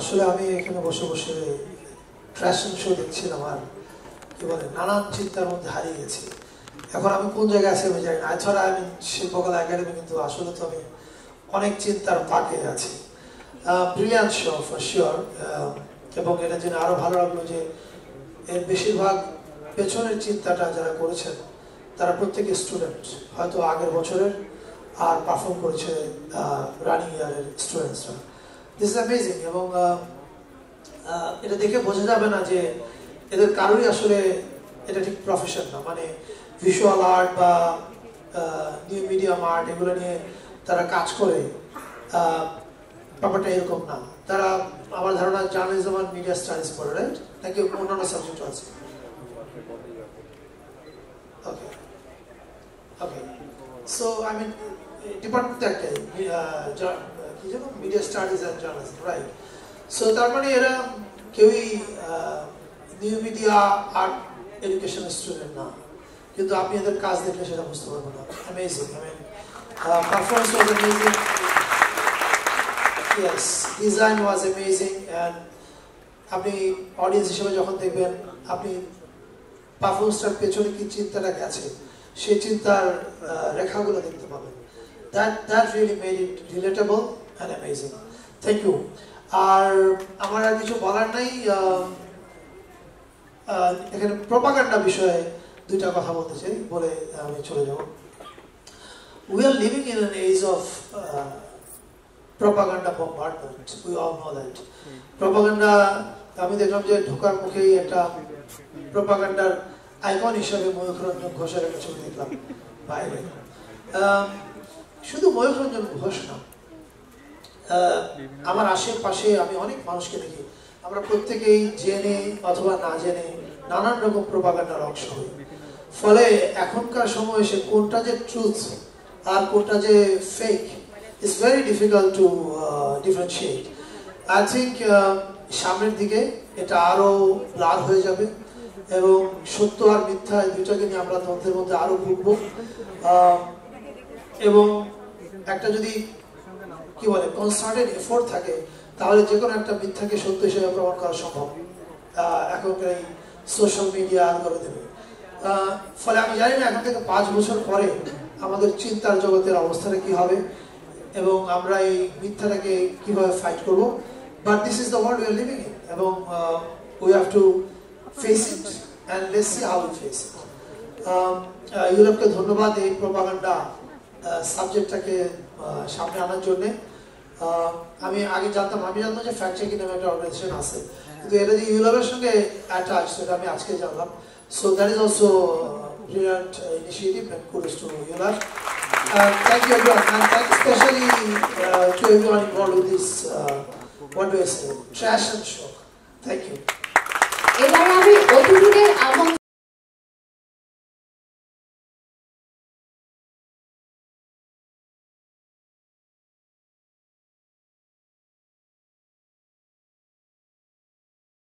আসলে আমি এখানে বসে বসে ফ্যাশন শো দেখছিলাম আর কি বলে নানান চিন্তার মধ্যে হারিয়ে গেছি। এখন আমি কোন জায়গায় আছি আমি জানি না। এছাড়া আমি শিল্পকলা একাডেমি, কিন্তু আসলে তো আমি অনেক চিন্তার ফাঁকে আছি। Brilliant show for sure. এবং এটা জেনে আরো ভালো লাগলো যে এর বেশিরভাগ পেছনের চিন্তাটা যারা করেছেন তারা প্রত্যেকে স্টুডেন্ট, হয়তো আগের বছরের, আর পারফর্ম করেছে রানিং ইয়ারের স্টুডেন্টসরা। This is amazing. এবং এটা দেখে বোঝা যাবে না যে এদের কারোরই আসলে এটা ঠিক প্রফেশন না, মানে ভিজুয়াল আর্ট বা নিউ মিডিয়াম আর্ট এগুলো নিয়ে তারা কাজ করে, ব্যাপারটা এরকম না। তারা আমার ধারণা জার্নালিজম আর মিডিয়া স্টাডিজ পড়ে, রাইট, নাকি অন্যান্য সাবজেক্ট আছে? ওকে ওকে, সো আই মিন ডিপার্টমেন্ট একটাই, কি যেন media studies and journalism, right. So তার মানে এরা কেউই নিউ মিডিয়া আর্ট এডুকেশনের স্টুডেন্ট না, কিন্তু আপনি এদের কাজ দেখলে সেটা বুঝতে পারবেন না। Amazing, I mean performance was amazing, yes, design was amazing. And আপনি অডিয়েন্স হিসেবে যখন দেখবেন, আপনি পারফরমেন্সটার পেছনে কি চিন্তাটা গেছে সেই চিন্তার রেখাগুলো দেখতে পাবেন। That really made it relatable and amazing. Thank you. আর আমার আর কিছু বলার নাই। এখানে প্রপাগান্ডা বিষয়ে দুইটা কথা বলতে চাই, বলে আমি চলে যাব। We are living in an age of propaganda bombardment. We all know that. Propaganda, আমি দেখলাম যে ঢোকার মুখেই একটা প্রপাগান্ডার আইকন হিসেবে ময়ূখ রঞ্জন ঘোষের একটা ছবি দেখলাম বাইরে। শুধু ময়ূখ রঞ্জন ঘোষ না, আমার আশেপাশে আমি অনেক মানুষকে দেখি, আমরা প্রত্যেকেই জেনে অথবা না জেনে নানান রকম প্রপাগান্ডার অংশ হই। ফলে এখনকার সময় এসে কোনটা যে ট্রুথ আর কোনটা যে fake is very difficult to differentiate. I think সামনের দিকে এটা আরো ব্লার হয়ে যাবে এবং সত্য আর মিথ্যা এই দুইটাকে নিয়ে আমরা তথ্যের মধ্যে আরো ভুগবো। এবং একটা যদি কি বলে কনসার্টেড এফোর্ট থাকে, তাহলে যে কোনো একটা মিথ্যাকে সত্য হিসেবে প্রমাণ করা সম্ভব এখনকার এই সোশ্যাল মিডিয়া অ্যালগরিদমে। ফলে আমি জানি না এখন থেকে 5 বছর পরে আমাদের চিন্তার জগতের অবস্থাটা কি হবে এবং আমরা এই মিথ্যাটাকে কিভাবে ফাইট করব। But this is the world we are living in, এবং we have to face it and let's see how we face it. ইউরোপকে ধন্যবাদ এই প্রপাগান্ডা সাবজেক্টটাকে সামনে আনার জন্যে। আমি আগে জানতাম যে ফ্যাক্ট চেকিং নামে একটা অর্গানাইজেশন আছে, কিন্তু এটা যে ইউরোপের সঙ্গে অ্যাটাচ সেটা আমি আজকে জানলাম। So that is also brilliant initiative and kudos to Europe. Thank you everyone, and thank especially to everyone involved with this what do I say, trash and show. Thank you.